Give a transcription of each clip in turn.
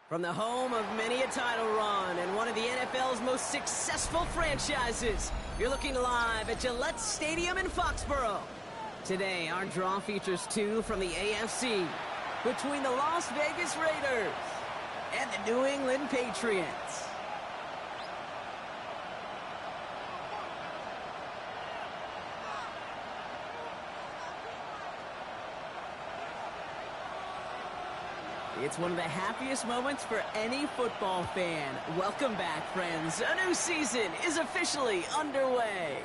From the home of many a title run and one of the NFL's most successful franchises, you're looking live at Gillette Stadium in Foxborough. Today, our draw features two from the AFC, between the Las Vegas Raiders and the New England Patriots. It's one of the happiest moments for any football fan. Welcome back, friends. A new season is officially underway.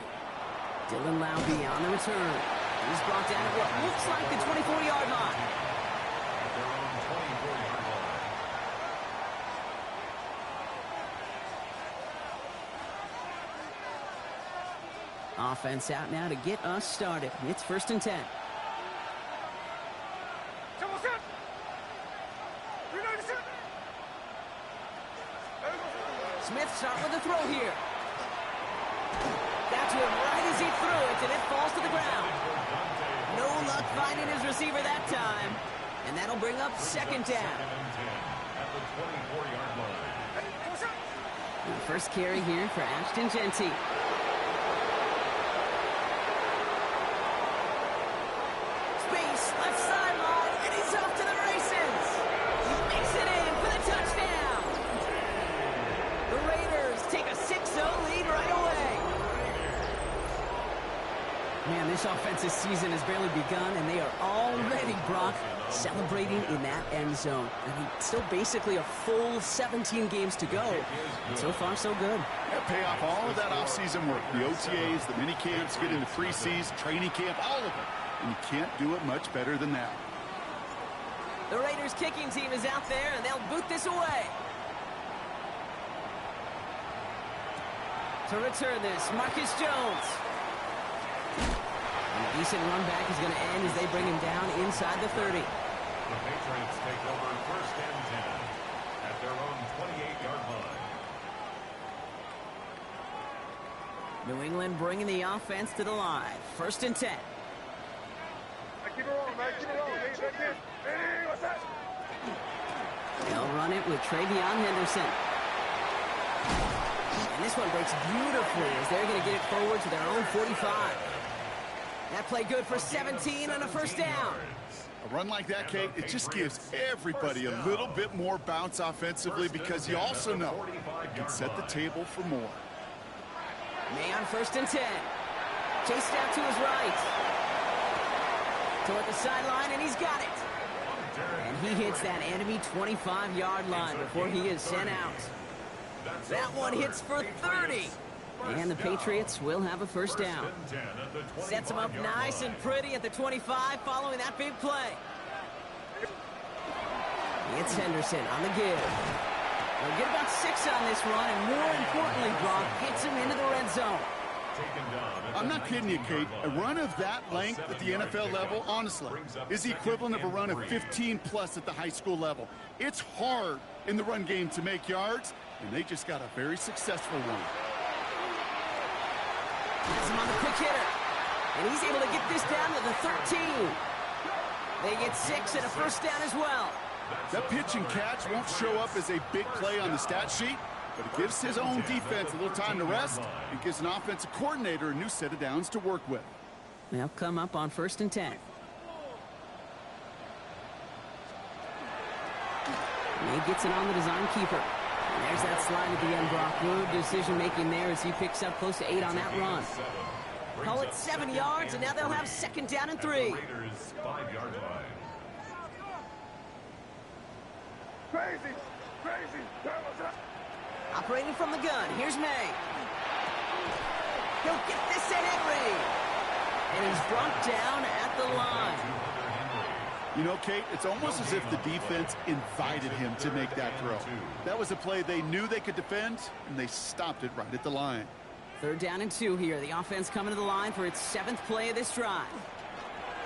Dylan Laube on the return. He's brought down at what looks like the 24-yard line. Offense out now to get us started. It's 1st and 10. Smith start with a throw here. Got to him right as he threw it, and it falls to the ground. No luck finding his receiver that time. And that'll bring up 2nd down. And the first carry here for Ashton Jeanty. Space, left sideline, and he's off to the races. He makes it in for the touchdown. The Raiders take a 6-0 lead right away. Man, this offensive season has barely begun, and they are already, Brock, celebrating in that end zone. I mean, still basically a full 17 games to go. And so far, so good. Yeah, pay off all of that offseason work. The OTAs, the mini camps, get into preseason, training camp, all of it. And you can't do it much better than that. The Raiders kicking team is out there, and they'll boot this away. To return this, Marcus Jones. A decent run back is going to end as they bring him down inside the 30. The Patriots take over 1st and 10 at their own 28-yard line. New England bringing the offense to the line. 1st and 10. Keep it rolling, man. Keep it rolling. Hey, what's that? They'll run it with Travion Henderson. And this one breaks beautifully as they're going to get it forward to their own 45. That play good for 17 and a 1st down. A run like that, Kate, it just gives everybody a little bit more bounce offensively because you also know you can set the table for more. May on 1st and 10. Chased out to his right. Toward the sideline, and he's got it. And he hits that enemy 25-yard line before he is sent out. That one hits for 30. And the Patriots will have a 1st down. Sets them up nice and pretty at the 25 following that big play. It's Henderson on the give. They'll get about 6 on this run, and more importantly, Brock gets him into the red zone. I'm not kidding you, Kate. A run of that length at the NFL level, honestly, is the equivalent of a run of 15-plus at the high school level. It's hard in the run game to make yards, and they just got a very successful one. Has him on the quick hitter. And he's able to get this down to the 13. They get 6 and a 1st down as well. That pitch and catch won't show up as a big play on the stat sheet, but it gives his own defense a little time to rest. It gives an offensive coordinator a new set of downs to work with. They'll come up on 1st and 10. May gets it on the design keeper. And there's that slide at the end, Brock. Good decision-making there as he picks up close to 8 on that run. Call it 7 yards, and now they'll have 2nd down and 3. Crazy. Operating from the gun, here's May. He'll get this to Henry. And he's brought down at the line. You know, Kate, it's almost as if the defense invited him to make that throw. That was a play they knew they could defend, and they stopped it right at the line. 3rd down and 2 here. The offense coming to the line for its 7th play of this drive.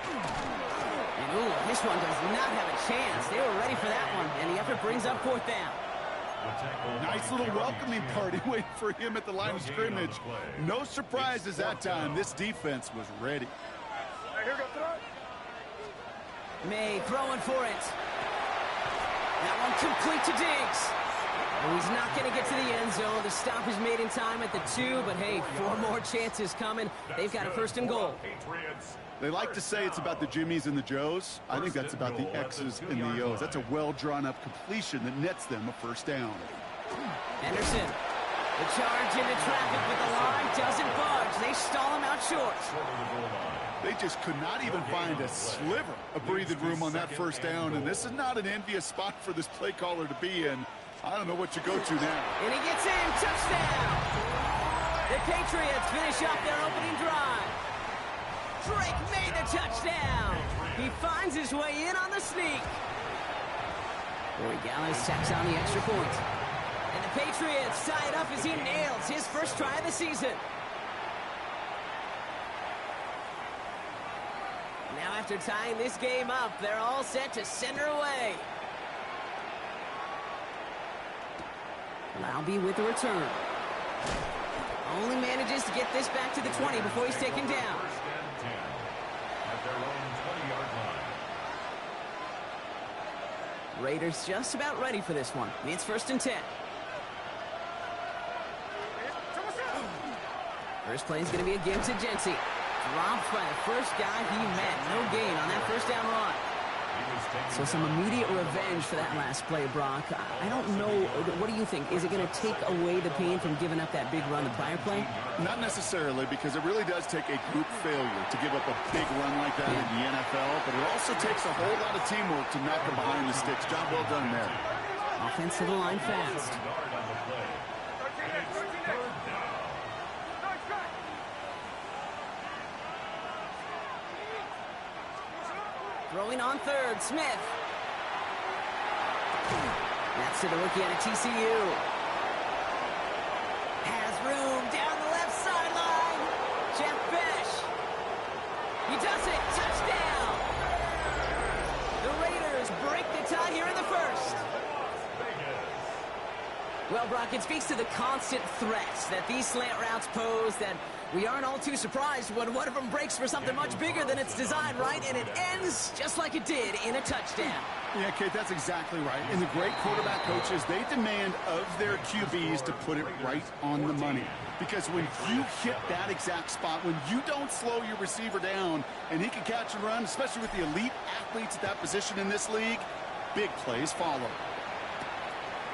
And ooh, this one does not have a chance. They were ready for that one, and the effort brings up 4th down. Nice little welcoming party waiting for him at the line of scrimmage. No surprises that time. This defense was ready. Hey, here we go. May throwing for it. That one complete to Diggs. Oh, he's not going to get to the end zone. The stop is made in time at the 2, but hey, 4 more chances coming. They've got a first and goal. They like to say it's about the Jimmies and the Joes. I think that's about the X's and the O's. That's a well-drawn-up completion that nets them a first down. Henderson, the charge into traffic, but the line doesn't budge. They stall him out short. They just could not even find a sliver of breathing room on that first down, and this is not an envious spot for this play caller to be in. I don't know what you go to now. And he gets in. Touchdown. The Patriots finish off their opening drive. Drake made the touchdown. He finds his way in on the sneak. Corey Gallis tacks on the extra point. And the Patriots tie it up as he nails his first try of the season. Now after tying this game up, they're all set to send her away. Laube with the return. Only manages to get this back to the 20 before he's taken down. First and 10 at their own 20-yard line. Raiders just about ready for this one. It's first and 10. First play is going to be a give to Jency. Dropped by the first guy he met. No gain on that first down run. So some immediate revenge for that last play, Brock. I don't know. What do you think? Is it going to take away the pain from giving up that big run the prior play? Not necessarily, because it really does take a group failure to give up a big run like that in the NFL, but it also takes a whole lot of teamwork to knock them behind the sticks. Job well done there. Offense to the line fast. Throwing on third, Smith. That's to the rookie out of TCU. Has room down the left sideline. Jeff Fish. He does it. Touchdown. The Raiders break the tie here in the first. Well, Brock, it speaks to the constant threats that these slant routes pose, that we aren't all too surprised when one of them breaks for something much bigger than its design, right? And it ends just like it did in a touchdown. Yeah, Kate, that's exactly right. And the great quarterback coaches, they demand of their QBs to put it right on the money. Because when you hit that exact spot, when you don't slow your receiver down and he can catch and run, especially with the elite athletes at that position in this league, big plays follow.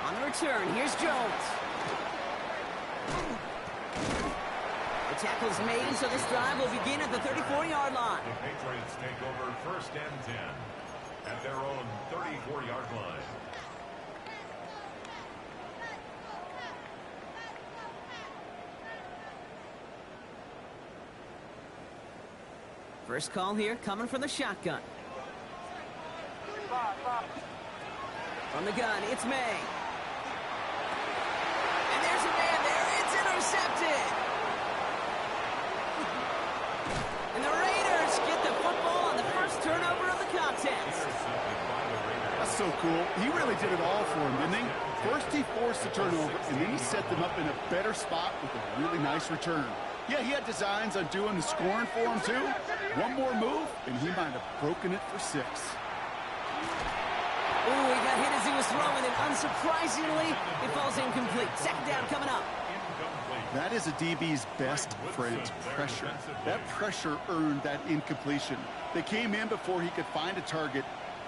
On the return, here's Jones. The tackle's made, so this drive will begin at the 34-yard line. The Patriots take over first and 10 at their own 34-yard line. First call here coming from the shotgun. From the gun, it's May. And there's a man there. It's intercepted. And the Raiders get the football on the first turnover of the contest. That's so cool. He really did it all for him, didn't he? First he forced the turnover, and then he set them up in a better spot with a really nice return. Yeah, he had designs on doing the scoring for him, too. One more move, and he might have broken it for 6. Ooh, he got hit as he was throwing, and unsurprisingly, it falls incomplete. Second down coming up. That is a DB's best friend, pressure. That pressure earned that incompletion. They came in before he could find a target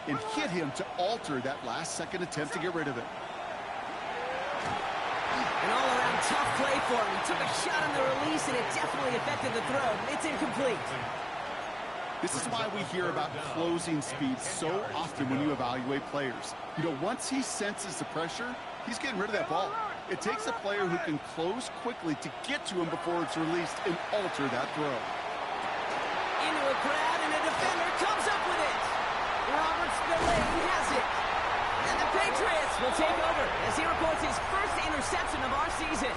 and hit him to alter that last-second attempt to get rid of it. An all-around tough play for him. He took a shot on the release, and it definitely affected the throw. It's incomplete. This is why we hear about closing speed so often when you evaluate players. You know, once he senses the pressure, he's getting rid of that ball. It takes a player who can close quickly to get to him before it's released and alter that throw. Into a crowd, and a defender comes up with it. Robert Spillane has it. And the Patriots will take over as he records his first interception of our season.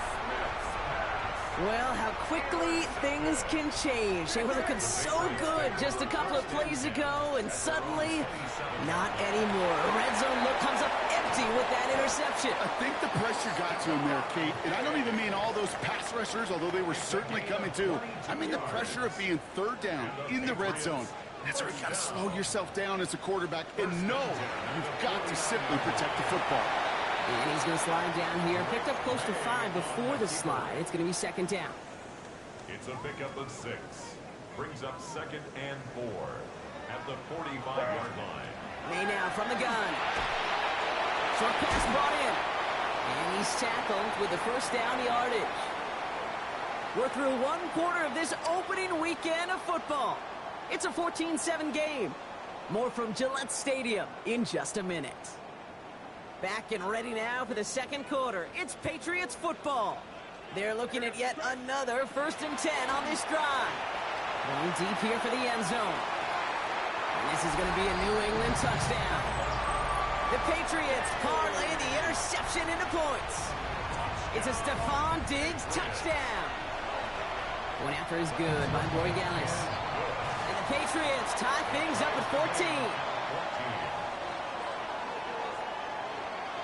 Well, how quickly things can change. They were looking so good just a couple of plays ago, and suddenly, not anymore. A red zone look comes up empty with that interception. I think the pressure got to him there, Kate. And I don't even mean all those pass rushers, although they were certainly coming too. I mean the pressure of being third down in the red zone. That's where you got to slow yourself down as a quarterback and know you've got to simply protect the football. And he's going to slide down here. Picked up close to 5 before the slide. It's going to be second down. It's a pickup of 6. Brings up 2nd and 4 at the 45-yard line. May now from the gun. Short pass brought in. And he's tackled with the first down yardage. We're through one quarter of this opening weekend of football. It's a 14-7 game. More from Gillette Stadium in just a minute. Back and ready now for the second quarter. It's Patriots football. They're looking at yet another 1st and 10 on this drive. Going deep here for the end zone. And this is going to be a New England touchdown. The Patriots parlay the interception into points. It's a Stephon Diggs touchdown. One after is good by Borregales. And the Patriots tie things up at 14.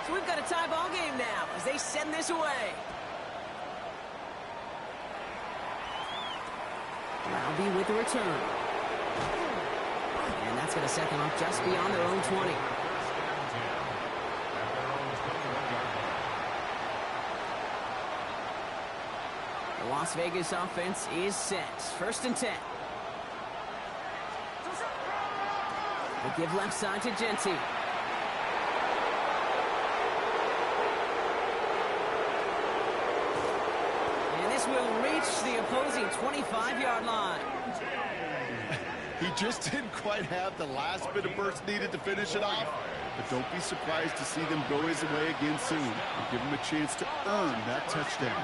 So we've got a tie ball game now as they send this away. Roundy with the return. And that's going to set them up just beyond their own 20. The Las Vegas offense is set. 1st and 10. They give left side to Genty. And this will reach the opposing 25-yard line. He just didn't quite have the last bit of burst needed to finish it off. But don't be surprised to see them go his way again soon. And give him a chance to earn that touchdown.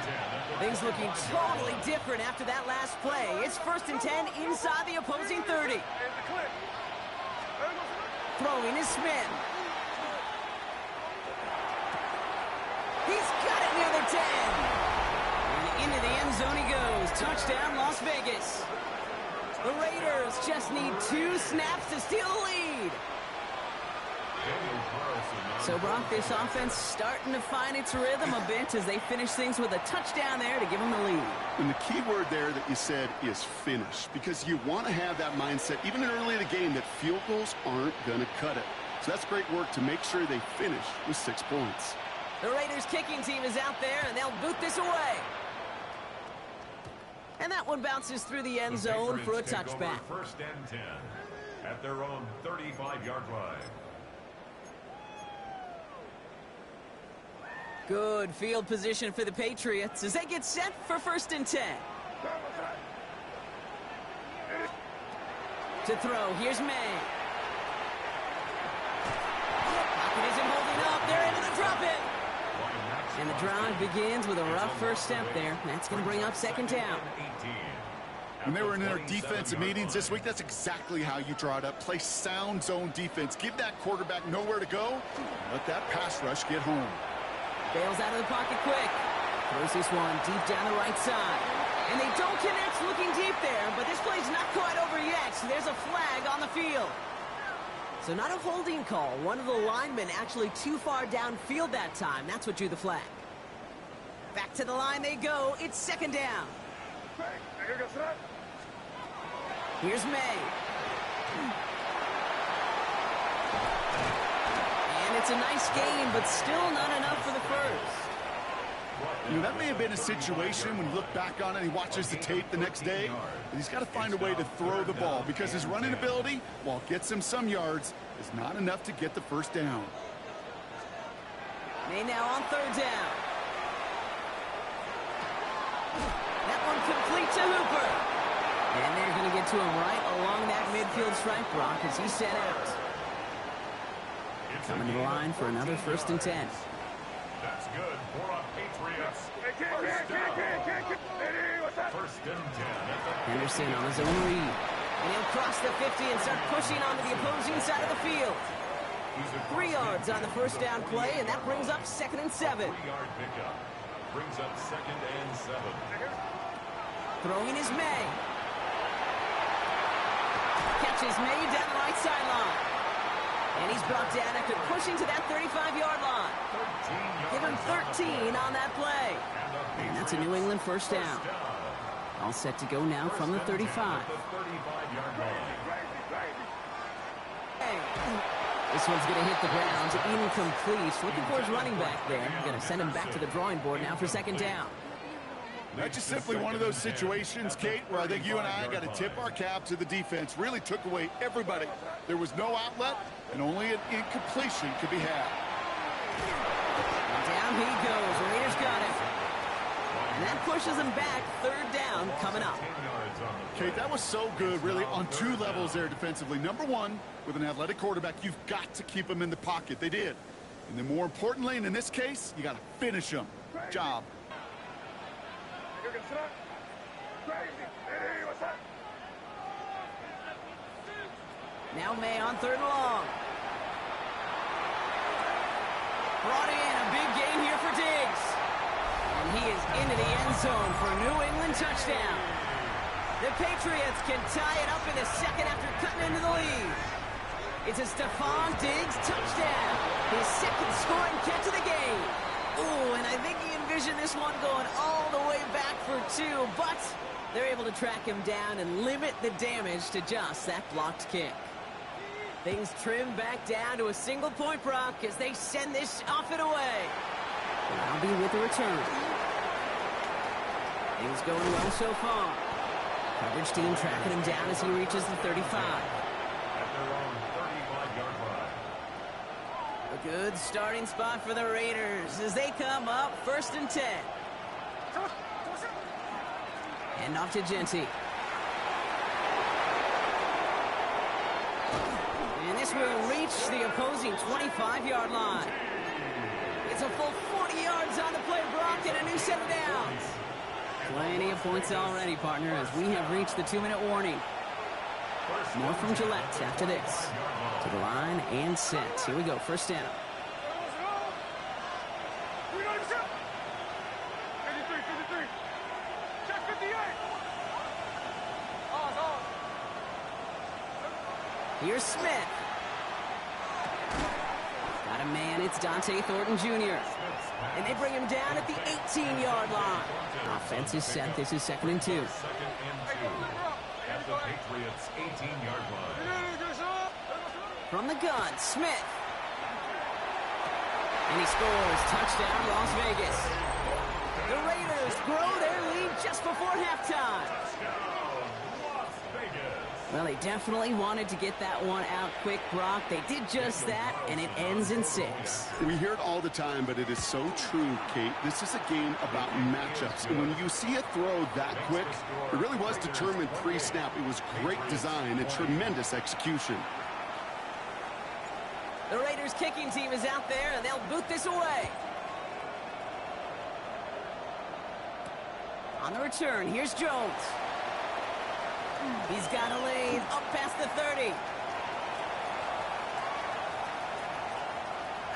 Things looking totally different after that last play. It's 1st and 10 inside the opposing 30. Throwing is Smith. He's got it near the 10. And into the end zone he goes. Touchdown, Las Vegas. The Raiders just need 2 snaps to steal the lead. So, Brock, this offense starting to find its rhythm a bit as they finish things with a touchdown there to give them the lead. And the key word there that you said is finish, because you want to have that mindset, even early in the game, that field goals aren't going to cut it. So that's great work to make sure they finish with 6 points. The Raiders kicking team is out there, and they'll boot this away. And that one bounces through the end zone for a touchback. 1st and 10 at their own 35-yard line. Good field position for the Patriots as they get set for 1st and 10. To throw, here's May. Pocket isn't holding up, they're into the drop it. And the drive begins with a rough first step there. That's going to bring up 2nd down. When they were in their defensive meetings this week, that's exactly how you draw it up. Play sound zone defense. Give that quarterback nowhere to go. Let that pass rush get home. Bails out of the pocket quick. Throws this one deep down the right side. And they don't connect looking deep there, but this play's not quite over yet. So there's a flag on the field. So not a holding call. One of the linemen actually too far downfield that time. That's what drew the flag. Back to the line they go. It's 2nd down. Here's May. And it's a nice game, but still not enough for the first. You know, that may have been a situation when you look back on it, he watches the tape the next day, but he's got to find a way to throw the ball because his running ability, while it gets him some yards, is not enough to get the 1st down. May now on 3rd down. That one complete to Hooper. And they're going to get to him right along that midfield stripe, Brock, as he's set out. Coming to the line for another 1st and 10. That's good for a Patriots. 1st and 10. Henderson on his own read. And he'll cross the 50 and start pushing onto the opposing side of the field. 3 yards on the 1st down play, and that brings up 2nd and 7. 3-yard pickup. Brings up 2nd and 7. Throwing is May. Catches May down the right sideline. And he's brought down after pushing to that 35-yard line. Give him 13 on that play. And that's a New England 1st down. All set to go now from the 35. This one's going to hit the ground. Incomplete. Looking for his running back there. Going to send him back to the drawing board now for second down. That's just simply one of those situations, Kate, where I think you and I got to tip our cap to the defense. Really took away everybody. There was no outlet, and only an incompletion could be had. Down he goes. Raiders got him. And that pushes him back. Third down coming up. Kate, that was so good, really, on two levels there defensively. Number one, with an athletic quarterback, you've got to keep him in the pocket. They did. And then more importantly, and in this case, you got to finish him. Job. Now May on third and long. Brought in a big gain here for Diggs. And he is into the end zone for a New England touchdown. The Patriots can tie it up in the second after cutting into the lead. It's a Stephon Diggs touchdown. His second scoring catch of the game. Ooh, and I think he envisioned this one going all the way back for two, but they're able to track him down and limit the damage to just that blocked kick. Things trim back down to a single point, Brock, as they send this off and away. And I'll be with the return. Things going well so far. Coverage team tracking him down as he reaches the 35. At their own 35-yard line. A good starting spot for the Raiders as they come up first and 10. And off to Genty. And this will reach the opposing 25-yard line. It's a full 40 yards on the play, Brock, and a new set of downs. Plenty of points already, partner, as we have reached the 2-minute warning. More from Gillette after this. To the line and set. Here we go, first down. Here's Smith. Got a man, it's Dante Thornton Jr. And they bring him down at the 18-yard line. Offense is set, this is 2nd and 2. 2nd and 2 at the Patriots' 18-yard line. From the gun, Smith. And he scores. Touchdown, Las Vegas. The Raiders grow their lead just before halftime. Las Vegas. Well, they definitely wanted to get that one out quick, Brock. They did just that, and it ends in 6. We hear it all the time, but it is so true, Kate. This is a game about matchups. And when you see a throw that quick, it really was determined pre-snap. It was great design and tremendous execution. The Raiders kicking team is out there, and they'll boot this away. On the return, here's Jones. He's got a lane up past the 30.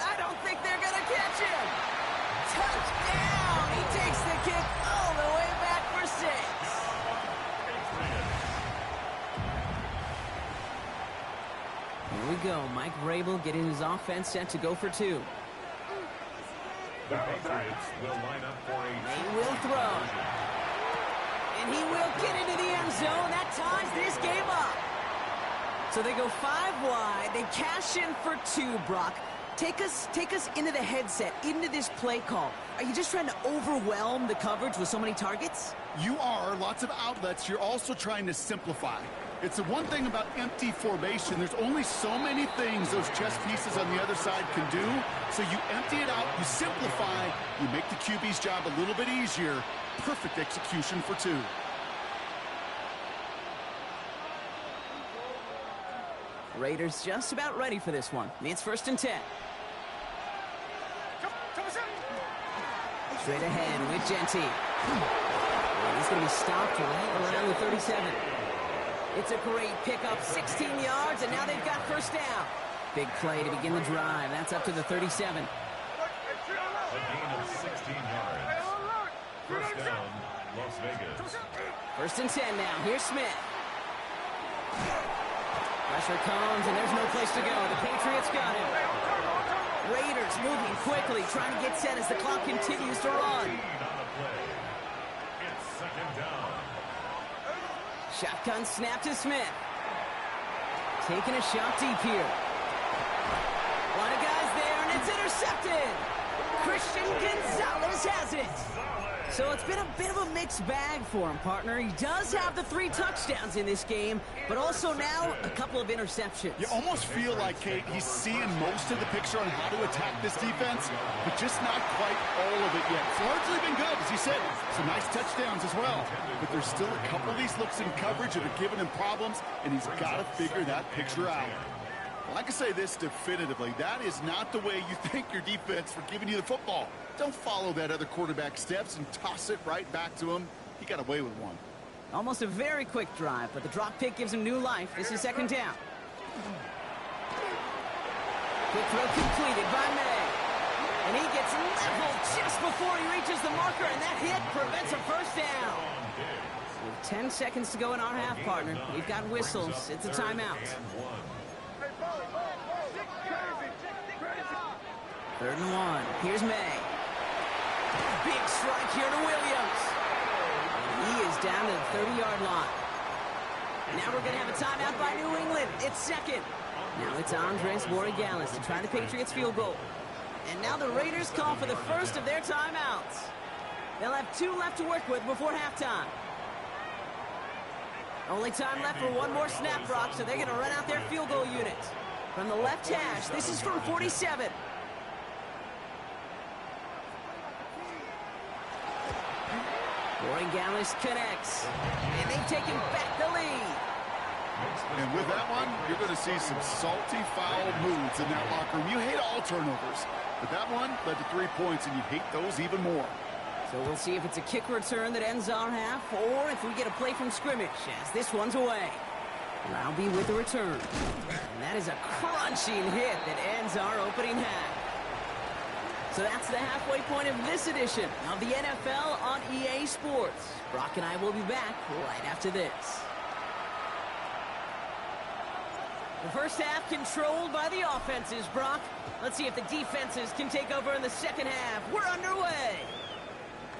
I don't think they're going to catch him. Touchdown! He takes the kick all the way back for 6. Here we go. Mike Vrabel getting his offense set to go for 2. The Patriots will line up for a They will throw. And he will get into the end zone. That ties this game up. So they go 5 wide. They cash in for 2, Brock. Take us into the headset, into this play call. Are you just trying to overwhelm the coverage with so many targets? You are. Lots of outlets. You're also trying to simplify. It's the one thing about empty formation. There's only so many things those chess pieces on the other side can do. So you empty it out, you simplify, you make the QB's job a little bit easier. Perfect execution for 2. Raiders just about ready for this one. It's 1st and 10. Straight ahead with Genty. And he's going to be stopped right around the 37. It's a great pickup, 16 yards, and now they've got first down. Big play to begin the drive. That's up to the 37. a gain of 16 yards. First down, Las Vegas. 1st and 10 now. Here's Smith. Pressure comes, and there's no place to go. The Patriots got him. Raiders moving quickly, trying to get set as the clock continues to run. Lead on the play. It's 2nd down. Shotgun snap to Smith. Taking a shot deep here. A lot of guys there, and it's intercepted. Christian Gonzalez has it. So it's been a bit of a mixed bag for him, partner. He does have the 3 touchdowns in this game, but also now a couple of interceptions. You almost feel like, Kate, he's seeing most of the picture on how to attack this defense, but just not quite all of it yet. It's largely been good, as you said. Some nice touchdowns as well. But there's still a couple of these looks in coverage that are giving him problems, and he's got to figure that picture out. Well, I can say this definitively. That is not the way you think your defense for giving you the football. Don't follow that other quarterback steps and toss it right back to him. He got away with one. Almost a very quick drive, but the drop pick gives him new life. This is 2nd down. Quick throw completed by May. And he gets leveled just before he reaches the marker, and that hit prevents a 1st down. With 10 seconds to go in our half, partner. We've got whistles. It's a timeout. 3rd and 1. Here's May. Big strike here to Williams. And he is down to the 30-yard line. Now we're going to have a timeout by New England. It's 2nd. Now it's Andres Borregales to try the Patriots field goal. And now the Raiders call for the first of their timeouts. They'll have 2 left to work with before halftime. Only time left for one more snap, Brock, so they're going to run out their field goal unit. From the left hash, this is from 47. Borregales connects, and they've taken back the lead. And with that one, you're going to see some salty, foul moods in that locker room. You hate all turnovers, but that one led to 3 points, and you hate those even more. So we'll see if it's a kick return that ends our half, or if we get a play from scrimmage, as this one's away. And I'll be with the return. And that is a crunching hit that ends our opening half. So that's the halfway point of this edition of the NFL on EA Sports. Brock and I will be back right after this. The first half controlled by the offenses, Brock. Let's see if the defenses can take over in the 2nd half. We're underway.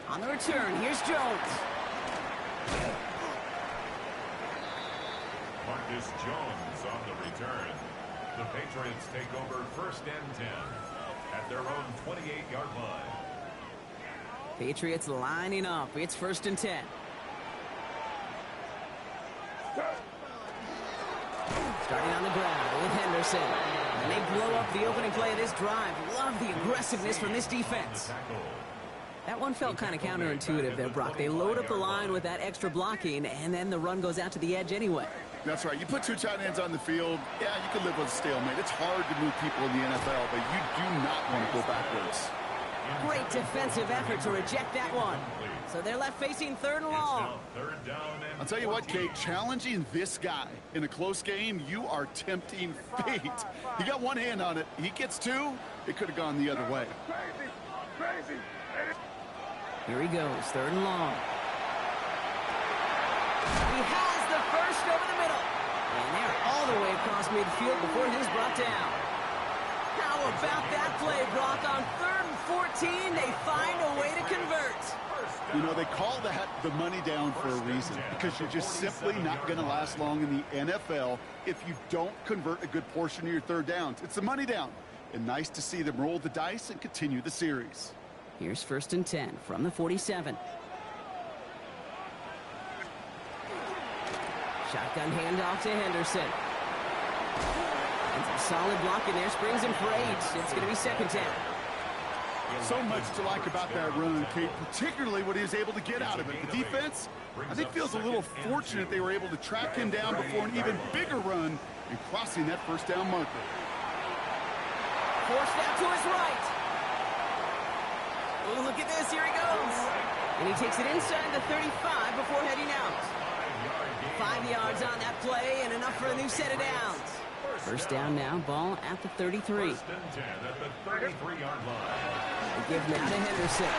On the return, here's Jones. Marcus Jones on the return. The Patriots take over 1st and 10 at their own 28-yard line. Patriots lining up. It's 1st and 10. Starting on the ground with Henderson. And they blow up the opening play of this drive. Love the aggressiveness from this defense. That one felt kind of counterintuitive there, Brock. They load up the line with that extra blocking, and then the run goes out to the edge anyway. That's right. You put 2 tight ends on the field, yeah, you can live with a stalemate. It's hard to move people in the NFL, but you do not want to go backwards. Great defensive effort to reject that one. So they're left facing 3rd and long. I'll tell you what, Kate, challenging this guy in a close game, you are tempting fate. He got one hand on it. He gets 2, it could have gone the other way. Crazy. Here he goes, 3rd and long. He has the first over the middle. And they're all the way across midfield before he's brought down. How about that play, Brock? On 3rd and 14, they find a way to convert. You know, they call that the money down for a reason, because you're just simply not going to last long in the NFL if you don't convert a good portion of your 3rd downs. It's the money down. And nice to see them roll the dice and continue the series. Here's 1st and 10 from the 47. Shotgun handoff to Henderson. And some solid blocking there. Springs him for 8. It's going to be 2nd down. So much to like about that run, Kate, particularly what he was able to get out of it. The defense, I think, feels a little fortunate they were able to track him down before an even bigger run and crossing that 1st down marker. Forced out to his right. Oh, look at this. Here he goes. And he takes it inside the 35 before heading out. 5 yards on that play and enough for a new set of downs. 1st down now, ball at the 33. 1st and 10 at the 33-yard line. They give now to Henderson.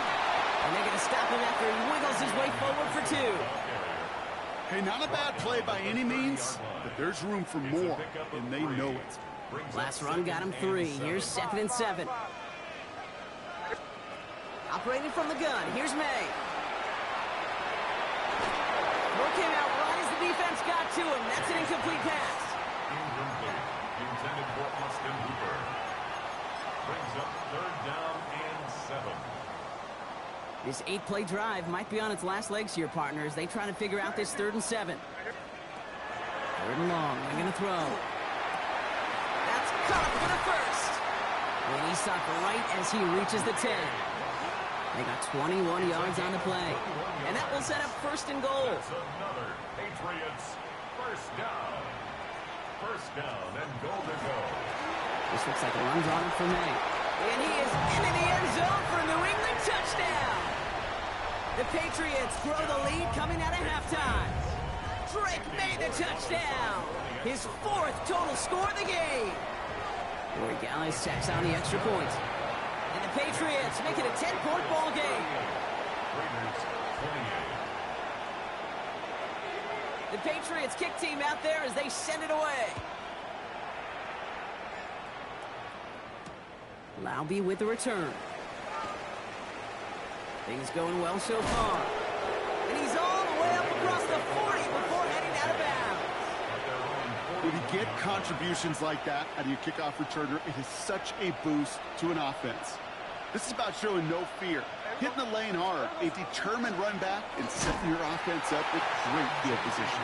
And they're going to stop him after he wiggles his way forward for 2. Hey, not a bad play by any means, but there's room for more, and they know it. Last run got him 3. Here's 2nd and 7. Operating from the gun. Here's May. Throw came out right as the defense got to him. That's an incomplete pass. Incomplete. Intended for Austin Hooper. Brings up 3rd down and 7. This 8-play drive might be on its last legs here, partners. They try to figure out this 3rd and 7. 3rd and long. They're going to throw. That's caught for the first. And he stopped right as he reaches the 10. They got 21 yards on the play. And that will set up 1st and goal. That's another Patriots 1st down. 1st down and goal to go. This looks like a run on for May. And he is into the end zone for a New England touchdown. The Patriots grow the lead coming out of halftime. Drake made the touchdown. His 4th total score of the game. Roy Gallis tacks on the extra point. And the Patriots make it a 10-point ball game. Raiders 28. The Patriots kick team out there as they send it away. Laube with the return. Things going well so far. And he's all the way up across the 40 before heading out of bounds. When you get contributions like that out of your kickoff returner, it is such a boost to an offense. This is about showing no fear, hitting the lane hard, a determined run back, and setting your offense up with great field position.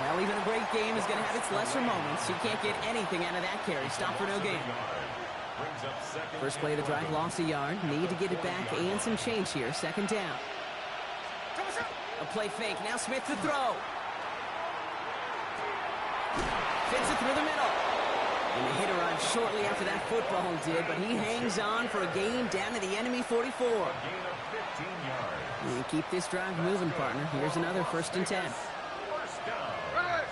Well, even a great game is going to have its lesser moments. You can't get anything out of that carry. Stop for no gain. First play of the drive, lost a yard. Need to get it back and some change here. 2nd down. A play fake. Now Smith to throw. Fits it through the middle. And the hit arrived shortly after that football did, but he hangs on for a gain down to the enemy 44. Gain of 15 yards. You keep this drive moving, partner. Here's another 1st and 10. 1st down.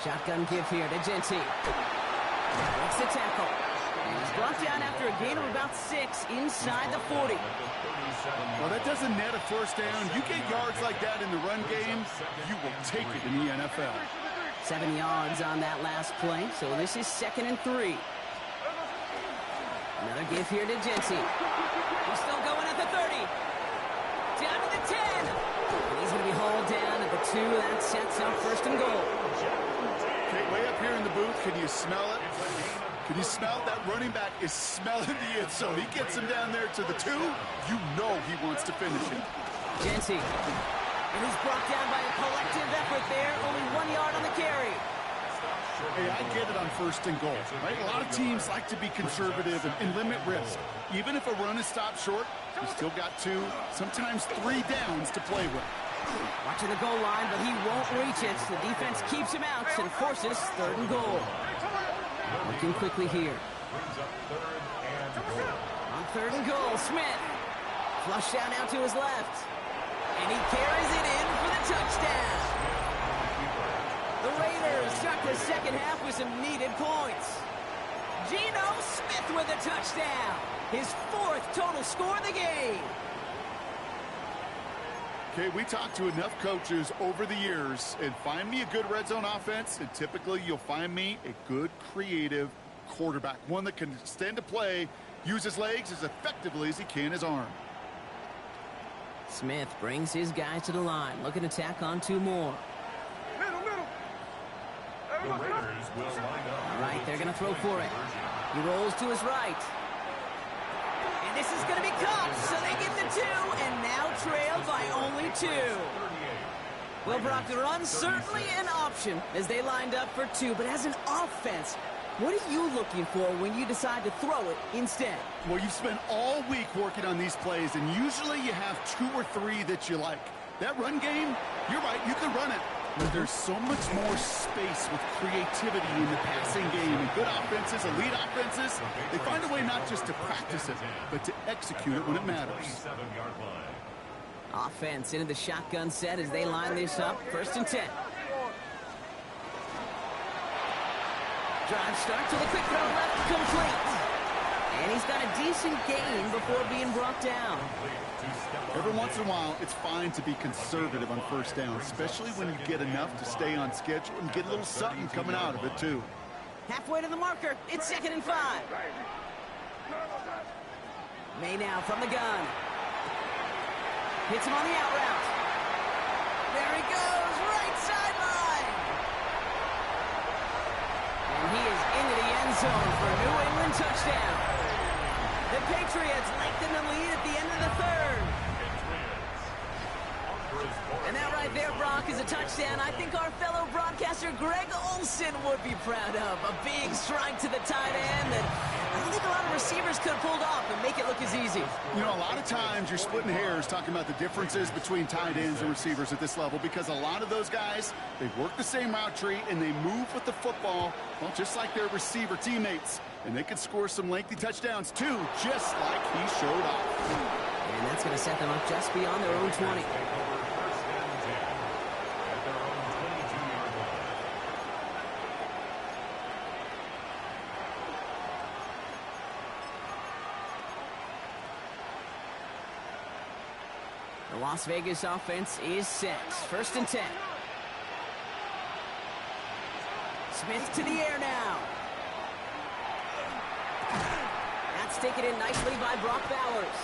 Shotgun give here to Genty. Makes the tackle. And he's brought down after a gain of about 6 inside the 40. Well, that doesn't net a 1st down. You get yards like that in the run game, you will take it in the NFL. 7 yards on that last play, so this is 2nd and 3. Another give here to Genty. He's still going at the 30. Down to the 10. And he's going to be hauled down at the 2. That sets up 1st and goal. Okay, way up here in the booth, can you smell it? Can you smell that running back is smelling the end zone? He gets him down there to the 2. You know he wants to finish it. Genty. And he's brought down by a collective effort there. Only 1 yard on the carry. Hey, I get it on 1st and goal, right? A lot of teams like to be conservative and limit risk. Even if a run is stopped short, you still got 2, sometimes 3 downs to play with. Watching the goal line, but he won't reach it. The defense keeps him out and forces 3rd and goal. Looking quickly here. Brings up 3rd and goal. On 3rd and goal, Smith. Flush down out to his left. And he carries it in for the touchdown. The Raiders start the 2nd half with some needed points. Geno Smith with a touchdown. His 4th total score of the game. Okay, we talked to enough coaches over the years, and find me a good red zone offense, and typically you'll find me a good creative quarterback, one that can stand to play, use his legs as effectively as he can his arm. Smith brings his guys to the line, looking to tack on 2 more. The Raiders will line up. All right, they're going to throw for it. He rolls to his right. And this is going to be caught, so they get the 2, and now trailed by only 2. Well, Brock, the run's certainly an option as they lined up for 2, but as an offense, what are you looking for when you decide to throw it instead? Well, you've spent all week working on these plays, and usually you have 2 or 3 that you like. That run game, you're right, you can run it. But there's so much more space with creativity in the passing game. And good offenses, elite offenses, they find a way not just to practice it, but to execute it when it matters. Offense into the shotgun set as they line this up. 1st and 10. Drive start to the quick throw left, complete. And he's got a decent gain before being brought down. Every once in a while, it's fine to be conservative on 1st down, especially when you get enough to stay on schedule and get a little something coming out of it, too. Halfway to the marker, it's 2nd and 5. May now from the gun. Hits him on the out route. There he goes, right sideline. And he is into the end zone for a New England touchdown. The Patriots lengthen the lead at the end of the third. And that right there, Brock, is a touchdown I think our fellow broadcaster Greg Olsen would be proud of. A big strike to the tight end that I don't think a lot of receivers could have pulled off and make it look as easy. You know, a lot of times you're splitting hairs talking about the differences between tight ends and receivers at this level because a lot of those guys, they work the same route tree and they move with the football, well, just like their receiver teammates. And they could score some lengthy touchdowns, too, just like he showed off. And that's going to set them up just beyond their own 20. The Las Vegas offense is set. 1st and 10. Smith to the air now. That's taken in nicely by Brock Bowers.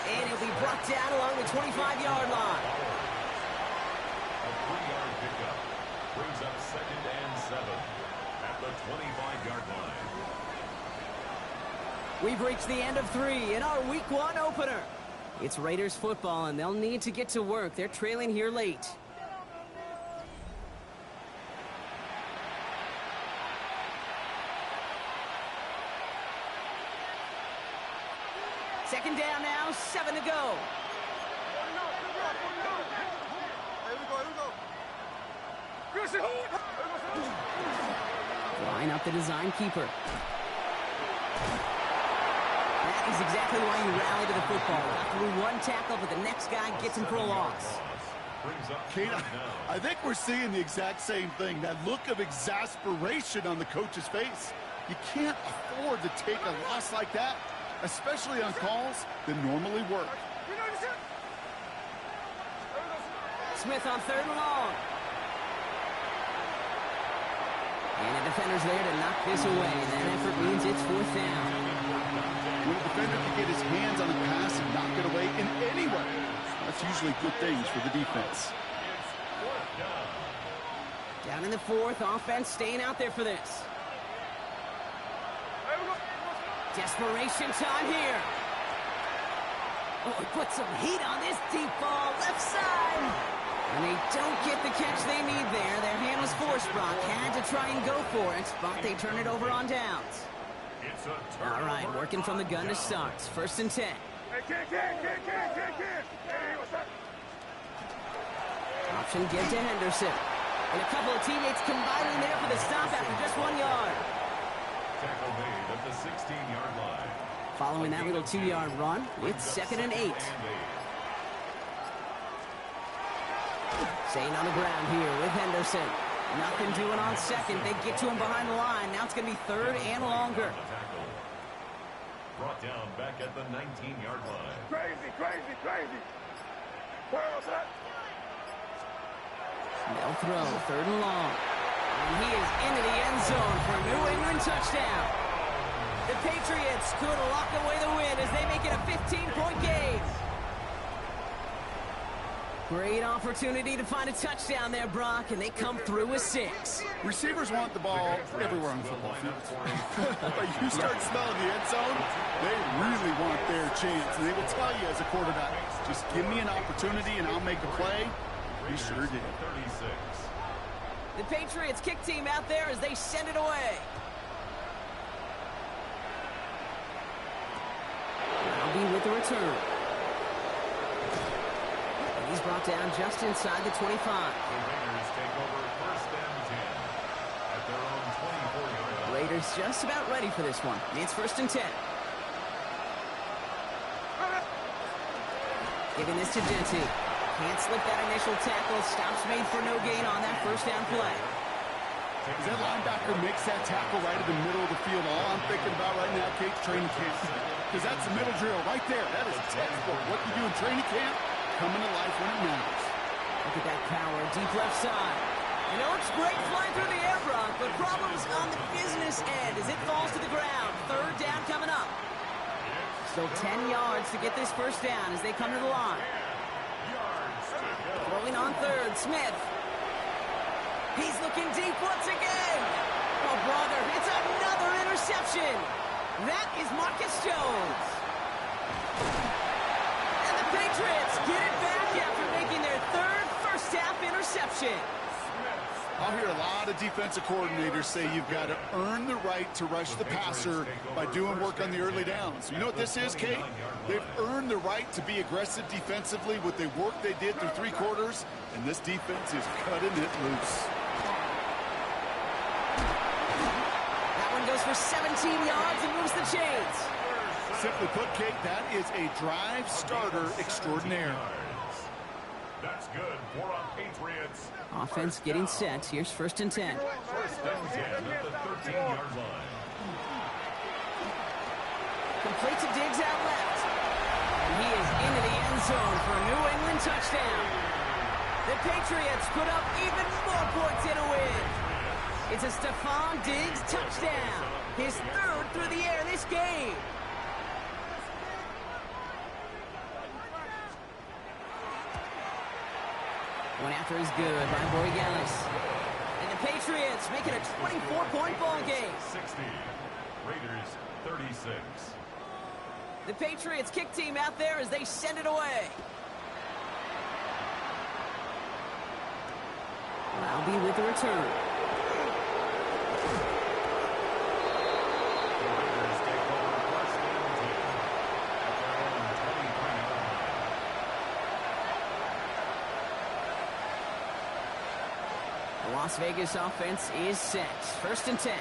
And he'll be brought down along the 25-yard line. A 3-yard pickup brings up 2nd and 7 at the 25-yard line. We've reached the end of 3 in our Week 1 opener. It's Raiders football, and they'll need to get to work. They're trailing here late. Second down now, 7 to go. Line up the design keeper. That is exactly why you rally to the football. After one tackle, but the next guy gets him for a loss. Kate, I think we're seeing the exact same thing. That look of exasperation on the coach's face. You can't afford to take a loss like that, especially on calls that normally work. Smith on 3rd and long. And the defender's there to knock this away. That effort means it's 4th down. When a defender can get his hands on a pass and knock it away in any way, that's usually good things for the defense. Down in the 4th, offense staying out there for this. Desperation time here. Oh, he put some heat on this deep ball, left side. And they don't get the catch they need there. Their hand was forced, Brock. Had to try and go for it, but they turn it over on downs. All right, working from the gun to start. 1st and 10. Option give to Henderson. And a couple of teammates combining there for the stop after just 1 yard. Tackle made at the 16-yard line. Following that little 2-yard run, it's 2nd and 8. Staying on the ground here with Henderson. Nothing doing on 2nd. They get to him behind the line. Now it's going to be 3rd and longer. Brought down back at the 19-yard line. Crazy. Where was that? They'll throw 3rd and long. And he is into the end zone for a New England touchdown. The Patriots could lock away the win as they make it a 15-point game. Great opportunity to find a touchdown there, Brock, and they come through with 6. Receivers want the ball everywhere on the football field. But you start smelling the end zone, they really want their chance. And they will tell you as a quarterback, just give me an opportunity and I'll make a play. He sure did. The Patriots kick team out there as they send it away. I'll be with the return. He's brought down just inside the 25. The Raiders take over 1st and 10 at their own 24-yard line. Raiders just about ready for this one. It's 1st and 10. Giving this to Denty. Can't slip that initial tackle. Stops made for no gain on that 1st down play. As that linebacker makes that tackle right in the middle of the field, all I'm thinking about right now, Kate, training camp. Because that's the middle drill right there. That is textbook. What you do in training camp, coming to life when it matters. Look at that power, deep left side. And it looks great flying through the air, Brock, but problems on the business end as it falls to the ground. 3rd down coming up. Still 10 yards to get this 1st down as they come to the line. Throwing on 3rd, Smith. He's looking deep once again. Oh, brother, it's another interception. That is Marcus Jones. And the Patriots get it back after making their third first-half interception. I'll hear a lot of defensive coordinators say you've got to earn the right to rush the passer by doing work on the early downs. You know what this is, Kate? They've earned the right to be aggressive defensively with the work they did through 3 quarters, and this defense is cutting it loose. That one goes for 17 yards and moves the chains. Simply put, Kate, that is a drive starter extraordinaire. That's good for a Patriots. Offense getting set. Here's 1st and 10. First and 10 at the 13-yard line. Complete to Diggs out left. And he is into the end zone for a New England touchdown. The Patriots put up even more points in a win. It's a Stephon Diggs touchdown. His 3rd through the air this game. One after is good by Borregales. And the Patriots make it a 24-point ball game. 60. Raiders 36. The Patriots kick team out there as they send it away. Albie with the return. The Raiders take over first and 10 at their own 23-yard line. The Las Vegas offense is set. 1st and 10.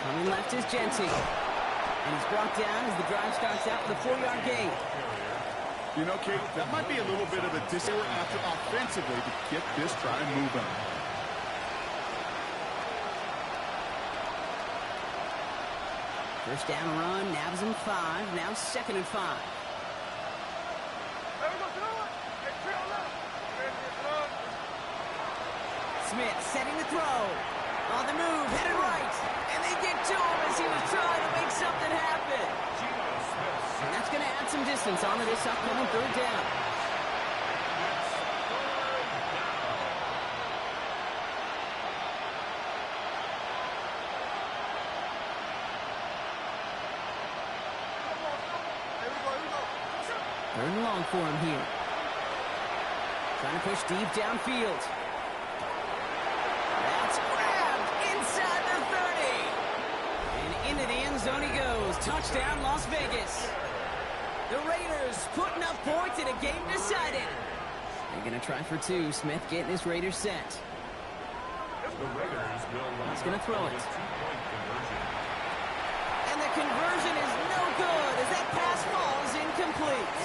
Coming left is Genty. And he's brought down as the drive starts out with a 4-yard gain. You know, Kate, that might be a little bit of a disarray after offensively to get this drive moving. First down run, nabs him 5. Now 2nd and 5. Smith setting the throw. On the move, headed right. And they get to him as he was trying to make something happen. And that's going to add some distance onto this upcoming 3rd down. Third and long for him here. Trying to push deep downfield. That's grabbed inside the 30. And into the end zone he goes. Touchdown, Las Vegas. The Raiders putting up points in a game decided. They're going to try for 2. Smith getting his Raiders set. The Raiders will He's going to throw it. two-point conversion. And the conversion is no good as that pass falls incomplete.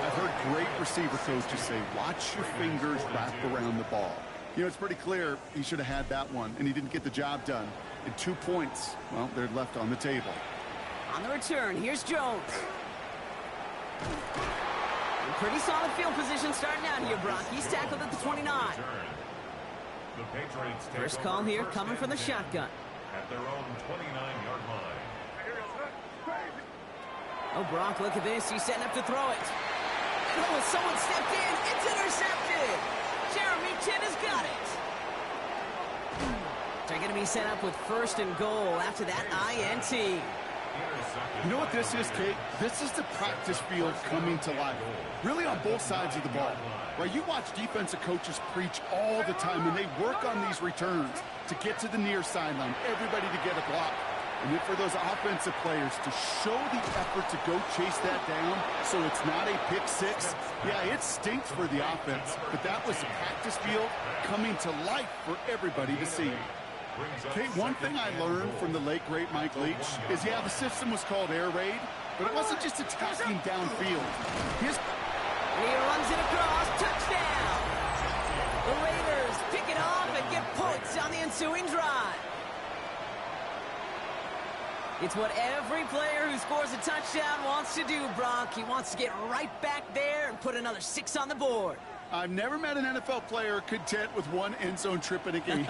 I've heard great receiver coaches say, watch your fingers wrap around the ball. You know, it's pretty clear he should have had that one, and he didn't get the job done. And 2 points, well, they're left on the table. On the return, here's Jones. And pretty solid field position starting out here, Brock. He's tackled at the 29. The Patriots take First over call here first coming and from the 10 shotgun. at their own 29-yard line. Oh, Brock, look at this. He's setting up to throw it. Oh, someone stepped in. It's intercepted. Jeremy Chinn has got it. They're going to be set up with 1st and goal after that INT. You know what this is, Kate? This is the practice field coming to life. Really on both sides of the ball. Right, you watch defensive coaches preach all the time, and they work on these returns to get to the near sideline, everybody to get a block. And then for those offensive players to show the effort to go chase that down so it's not a pick 6, yeah, it stinks for the offense. But that was the practice field coming to life for everybody to see. Kate, one thing I learned from the late, great Mike Leach is, yeah, the system was called air raid, but it wasn't just attacking downfield. And he runs it across. Touchdown! The Raiders pick it off and get points on the ensuing drive. It's what every player who scores a touchdown wants to do, Brock. He wants to get right back there and put another 6 on the board. I've never met an NFL player content with one end zone trip in a game.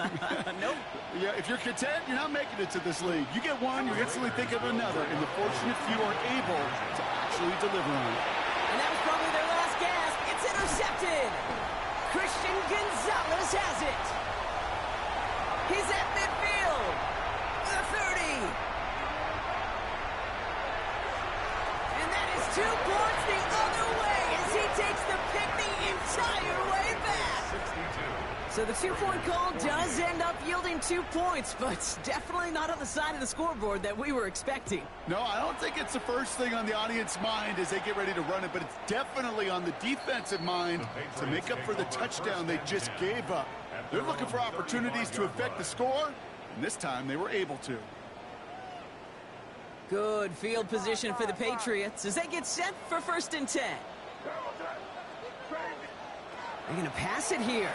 Nope. Yeah, if you're content, you're not making it to this league. You get one, you instantly think of another, and the fortunate few are able to actually deliver on it. And that was probably their last gasp. It's intercepted. Christian Gonzalez has it. He's at midfield. So the two-point call does end up yielding 2 points, but it's definitely not on the side of the scoreboard that we were expecting. No, I don't think it's the first thing on the audience mind as they get ready to run it, but it's definitely on the defensive mind to make up for the touchdown they just gave up. They're looking for opportunities to affect the score, and this time they were able to. Good field position for the Patriots as they get set for 1st and 10. They're going to pass it here.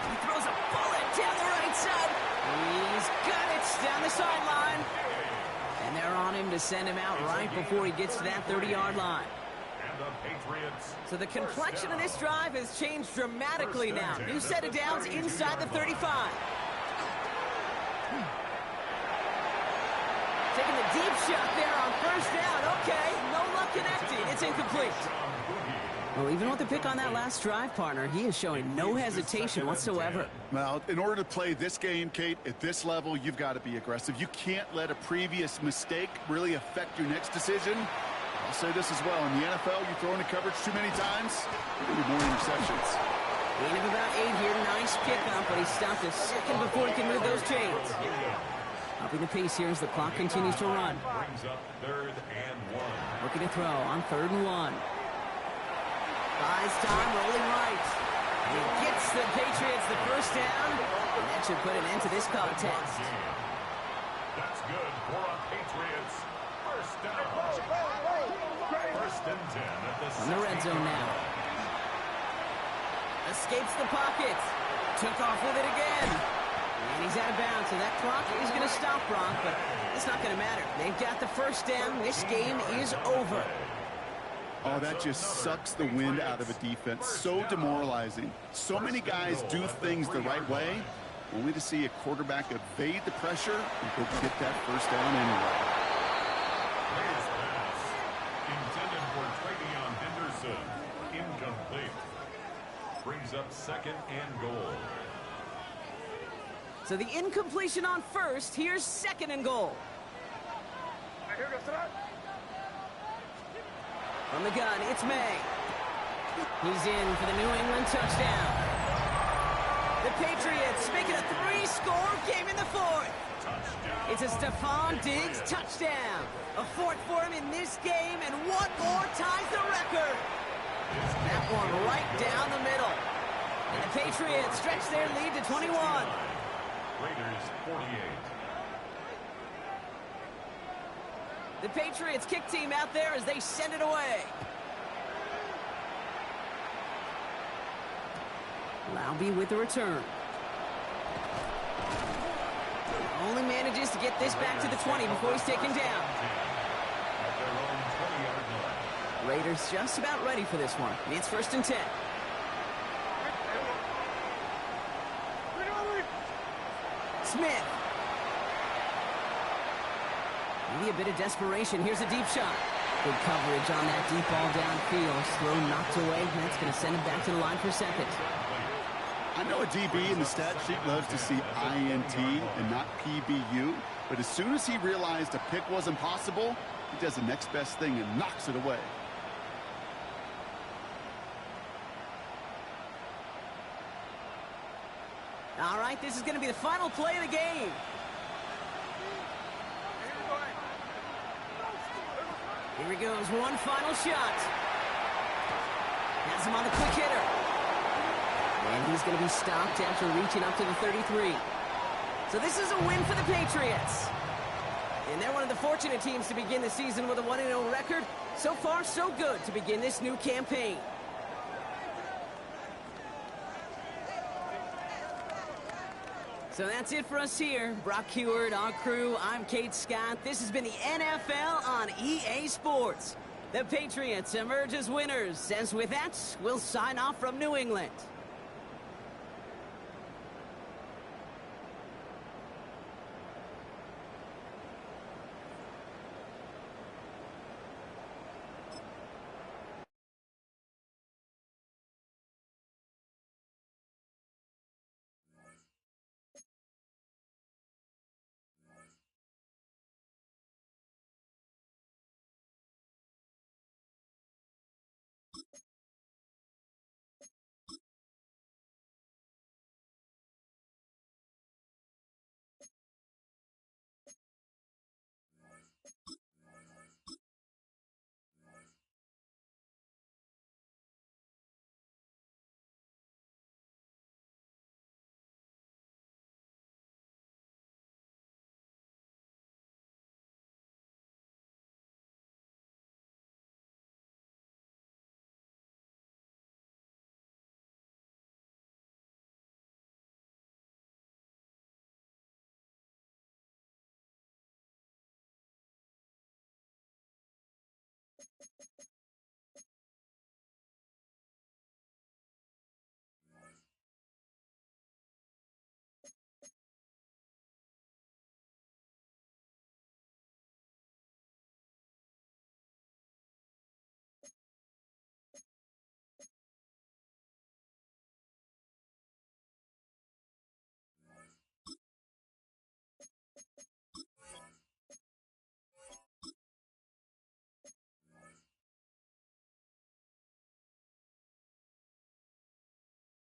He throws a bullet down the right side. He's got it down the sideline. And they're on him to send him out right before he gets to that 30-yard line. So the complexion of this drive has changed dramatically now. New set of downs inside the 35. Taking the deep shot there on 1st down. Okay, no luck connecting. It's incomplete. Well, even with the pick on that last drive, partner, he is showing no hesitation whatsoever. Well, in order to play this game, Kate, at this level, you've got to be aggressive. You can't let a previous mistake really affect your next decision. I'll say this as well. In the NFL, you throw into coverage too many times, there'll be more interceptions. Gain of about 8 here. Nice pickup, but he stopped a second before he can move those chains. Upping the pace here as the clock continues to run. Brings up 3rd and 1. Looking to throw on 3rd and 1. Buys time, rolling right. He gets the Patriots the 1st down, and that should put an end to this contest. That's good for a Patriots 1st down. 1st and 10 at the On the red zone now. Escapes the pocket. Took off with it again. And he's out of bounds, so that clock is going to stop, Brock, but it's not going to matter. They've got the 1st down. This game is over. Oh, that just sucks the wind out of a defense. So demoralizing. So many guys do things the right way, only to see a quarterback evade the pressure and go get that 1st down anyway. Nice pass. Intended for Travion Henderson. Incomplete. Brings up 2nd and goal. So the incompletion on 1st. Here's 2nd and goal. From the gun, it's May. He's in for the New England touchdown. The Patriots making a 3-score game in the 4th. It's a Stephon Diggs touchdown. A 4th for him in this game, and one more ties the record. That one right down the middle. And the Patriots stretch their lead to 21. Raiders 48. The Patriots kick team out there as they send it away. Laube with the return. Only manages to get this back to the 20 before he's taken down. At their own 20-yard line. Raiders just about ready for this one. It's 1st and 10. Smith. Maybe a bit of desperation. Here's a deep shot. Good coverage on that deep ball downfield. Throw knocked away. That's going to send him back to the line for 2nd. I know a DB in the stat sheet loves to see INT and not PBU, but as soon as he realized a pick wasn't possible, he does the next best thing and knocks it away. All right, this is going to be the final play of the game. Here he goes, one final shot. Has him on the quick hitter. And he's going to be stopped after reaching up to the 33. So this is a win for the Patriots. And they're one of the fortunate teams to begin the season with a 1-0 record. So far, so good to begin this new campaign. So that's it for us here. Brock Huard, our crew, I'm Kate Scott. This has been the NFL on EA Sports. The Patriots emerge as winners. As with that, we'll sign off from New England.